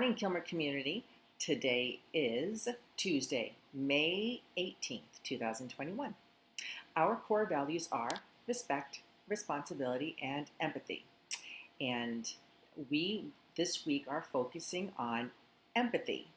Morning, Kilmer community. Today is Tuesday, May 18th, 2021. Our core values are respect, responsibility, and empathy. And we this week are focusing on empathy.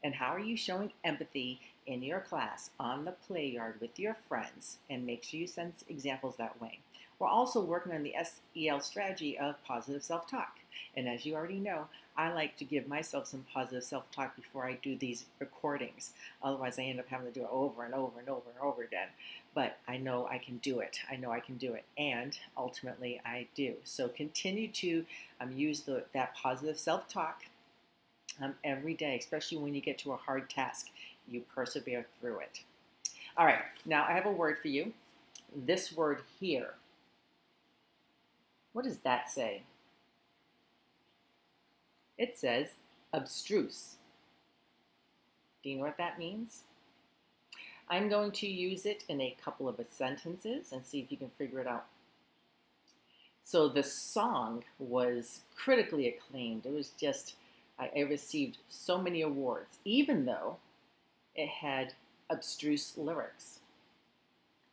And how are you showing empathy in your class, on the play yard with your friends? And make sure you send examples that way. We're also working on the SEL strategy of positive self-talk. And as you already know, I like to give myself some positive self-talk before I do these recordings. Otherwise, I end up having to do it over and over and over and over again. But I know I can do it. I know I can do it. And ultimately, I do. So continue to use that positive self-talk every day, especially when you get to a hard task. You persevere through it. All right, now I have a word for you. This word here. What does that say? It says abstruse. Do you know what that means? I'm going to use it in a couple of sentences and see if you can figure it out. So the song was critically acclaimed. It was just, I received so many awards, even though it had abstruse lyrics.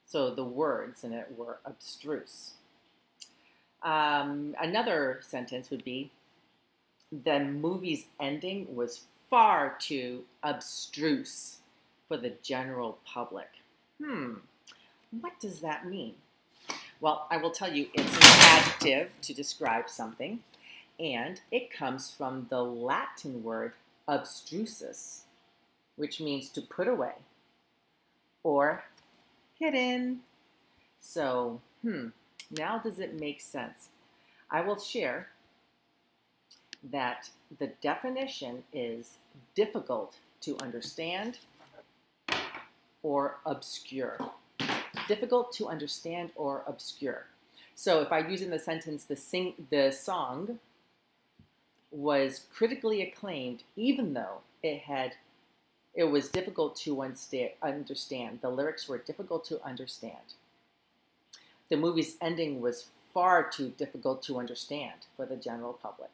So the words in it were abstruse. Another sentence would be, the movie's ending was far too abstruse for the general public. What does that mean? Well, I will tell you, it's an adjective to describe something, and it comes from the Latin word abstrusus, which means to put away or hidden. So, now does it make sense? I will share that the definition is difficult to understand or obscure. Difficult to understand or obscure. So if I use in the sentence, the song was critically acclaimed, even though it was difficult to understand. The lyrics were difficult to understand. The movie's ending was far too difficult to understand for the general public.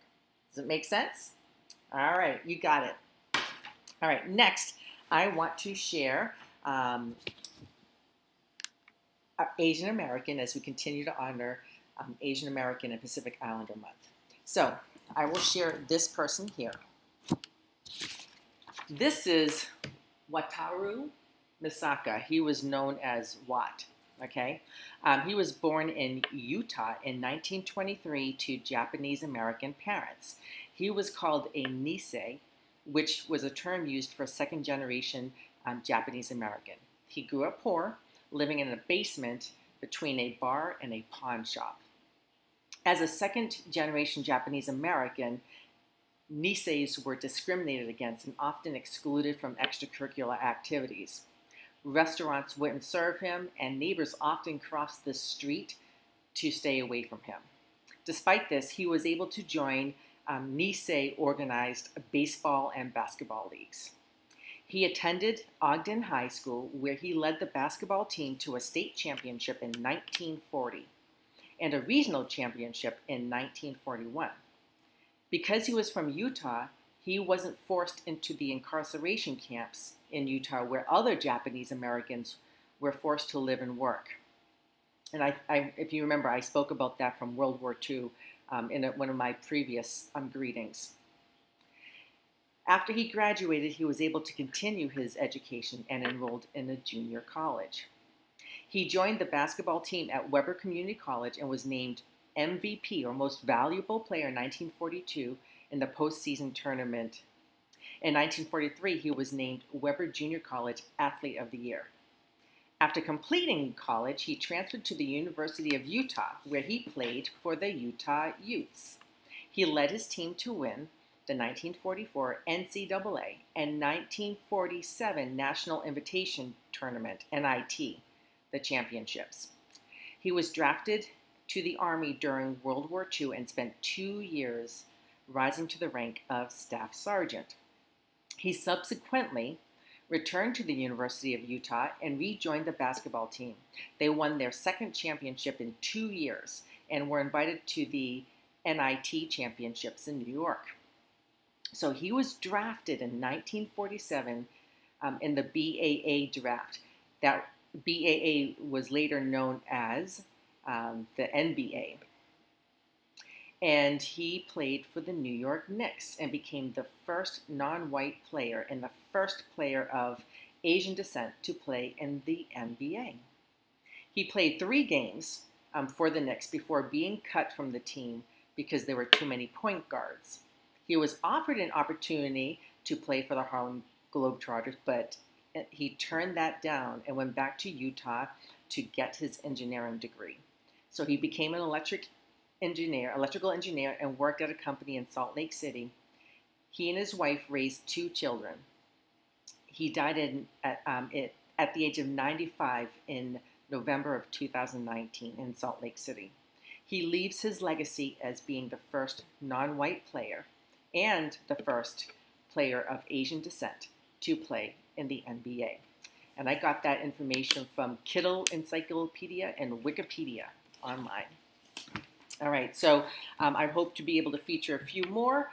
Does it make sense? All right, you got it. All right, next, I want to share Asian American as we continue to honor Asian American and Pacific Islander Month. So I will share this person here. This is Wataru Misaka. He was known as Wat. Okay, he was born in Utah in 1923 to Japanese American parents. He was called a Nisei, which was a term used for second generation Japanese American. He grew up poor, living in a basement between a bar and a pawn shop. As a second generation Japanese American, Niseis were discriminated against and often excluded from extracurricular activities. Restaurants wouldn't serve him, and neighbors often crossed the street to stay away from him. Despite this, he was able to join Nisei organized baseball and basketball leagues. He attended Ogden High School, where he led the basketball team to a state championship in 1940 and a regional championship in 1941. Because he was from Utah, he wasn't forced into the incarceration camps in Utah where other Japanese Americans were forced to live and work. And if you remember, I spoke about that from World War II in one of my previous greetings. After he graduated, he was able to continue his education and enrolled in a junior college. He joined the basketball team at Weber Community College and was named MVP, or Most Valuable Player, in 1942 in the postseason tournament. In 1943, he was named Weber Junior College Athlete of the Year. After completing college, he transferred to the University of Utah, where he played for the Utah Utes. He led his team to win the 1944 NCAA and 1947 National Invitation Tournament, NIT, the championships. He was drafted to the Army during World War II and spent 2 years rising to the rank of Staff Sergeant. He subsequently returned to the University of Utah and rejoined the basketball team. They won their second championship in 2 years and were invited to the NIT championships in New York. So he was drafted in 1947 in the BAA draft. That BAA was later known as the NBA. And he played for the New York Knicks and became the first non-white player and the first player of Asian descent to play in the NBA. He played 3 games for the Knicks before being cut from the team because there were too many point guards. He was offered an opportunity to play for the Harlem Globetrotters, but he turned that down and went back to Utah to get his engineering degree. So he became an electrical engineer, and worked at a company in Salt Lake City. He and his wife raised 2 children. He died at the age of 95 in November of 2019 in Salt Lake City. He leaves his legacy as being the first non-white player and the first player of Asian descent to play in the NBA. And I got that information from Kittle Encyclopedia and Wikipedia online. All right, so I hope to be able to feature a few more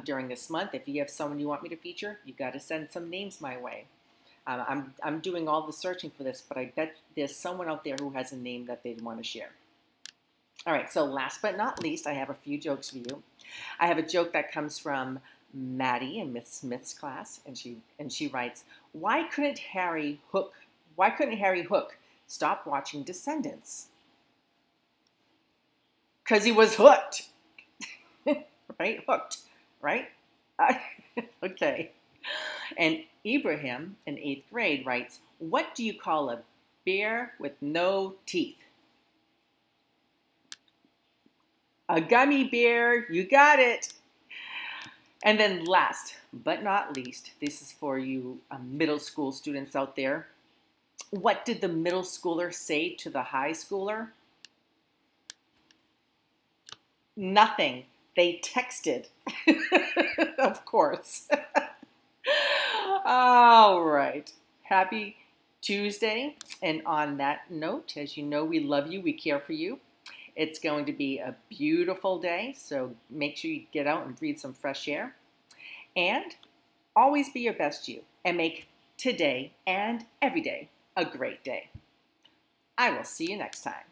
during this month. If you have someone you want me to feature, you got to send some names my way. I'm doing all the searching for this, but I bet there's someone out there who has a name that they'd want to share. All right, so last but not least, I have a few jokes for you. I have a joke that comes from Maddie in Miss Smith's class, and she writes, why couldn't Harry Hook stop watching Descendants? Because he was hooked. Right? Hooked. Right? Okay. And Ibrahim in 8th grade writes, what do you call a bear with no teeth? A gummy bear. You got it. And then last but not least, this is for you middle school students out there. What did the middle schooler say to the high schooler? Nothing. They texted. Of course. All right. Happy Tuesday. And on that note, as you know, we love you. We care for you. It's going to be a beautiful day. So make sure you get out and breathe some fresh air. And always be your best you. And make today and every day a great day. I will see you next time.